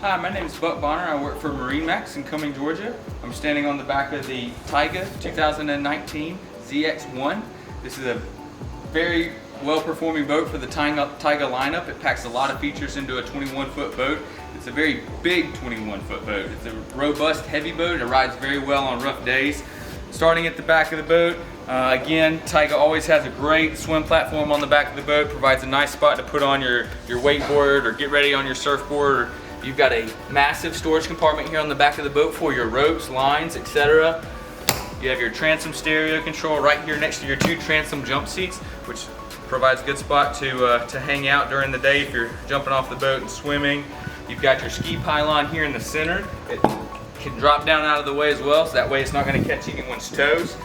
Hi, my name is Buck Bonner. I work for MarineMax in Cumming, Georgia. I'm standing on the back of the Tige 2019 ZX1. This is a very well-performing boat for the Tige lineup. It packs a lot of features into a 21-foot boat. It's a very big 21-foot boat. It's a robust, heavy boat. It rides very well on rough days. Starting at the back of the boat, again, Tige always has a great swim platform on the back of the boat. Provides a nice spot to put on your wakeboard or get ready on your surfboard. You've got a massive storage compartment here on the back of the boat for your ropes, lines, etc. You have your transom stereo control right here next to your two transom jump seats, which provides a good spot to hang out during the day if you're jumping off the boat and swimming. You've got your ski pylon here in the center. It can drop down out of the way as well, so that way it's not going to catch anyone's toes.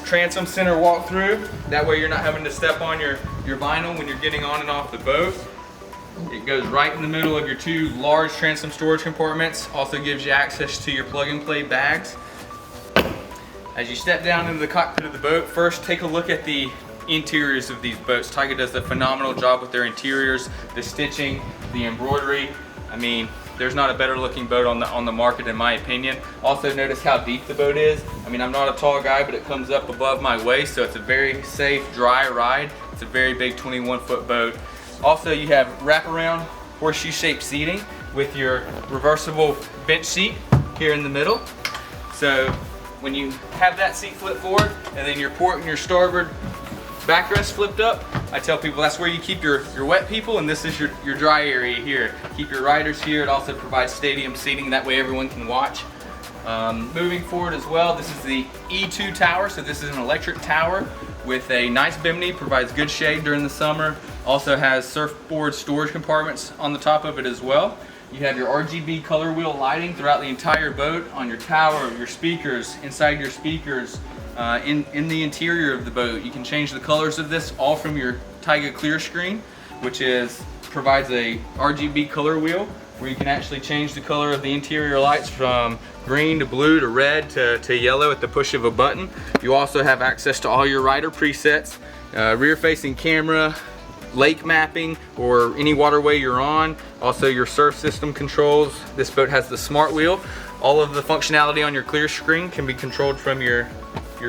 Transom center walk-through, that way you're not having to step on your vinyl when you're getting on and off the boat. It goes right in the middle of your two large transom storage compartments. Also gives you access to your plug-and-play bags. As you step down into the cockpit of the boat, first take a look at the interiors of these boats. Tige does a phenomenal job with their interiors, the stitching, the embroidery. I mean, there's not a better looking boat on the market in my opinion. Also notice how deep the boat is. I mean, I'm not a tall guy, but it comes up above my waist, so it's a very safe, dry ride. It's a very big 21-foot boat. Also, you have wraparound horseshoe shaped seating with your reversible bench seat here in the middle. So when you have that seat flipped forward and then your port and your starboard backrest flipped up, I tell people that's where you keep your wet people, and this is your dry area here. Keep your riders here. It also provides stadium seating, that way everyone can watch. Moving forward as well, this is the E2 tower, so this is an electric tower with a nice bimini, provides good shade during the summer. Also has surfboard storage compartments on the top of it as well. You have your RGB color wheel lighting throughout the entire boat, on your tower, your speakers, inside your speakers, in the interior of the boat. You can change the colors of this all from your Tige clear screen, which provides a RGB color wheel where you can actually change the color of the interior lights from green to blue to red to yellow at the push of a button. You also have access to all your rider presets, rear facing camera, lake mapping, or any waterway you're on. Also your surf system controls. This boat has the smart wheel. All of the functionality on your clear screen can be controlled from your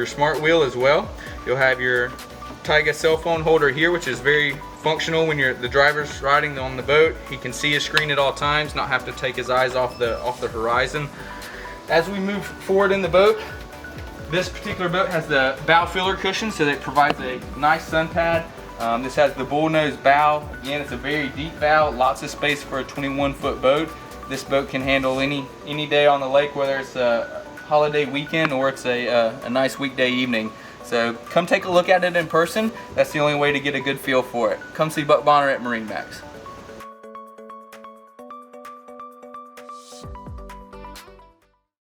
smart wheel as well. You'll have your Tige cell phone holder here, which is very functional when the driver's riding on the boat. He can see his screen at all times, not have to take his eyes off the horizon. As we move forward in the boat, this particular boat has the bow filler cushion, so that it provides a nice sun pad. This has the bullnose bow. Again, it's a very deep bow, lots of space for a 21-foot boat. This boat can handle any day on the lake, whether it's a holiday weekend or it's a nice weekday evening. So come take a look at it in person. That's the only way to get a good feel for it. Come see Buck Bonner at MarineMax.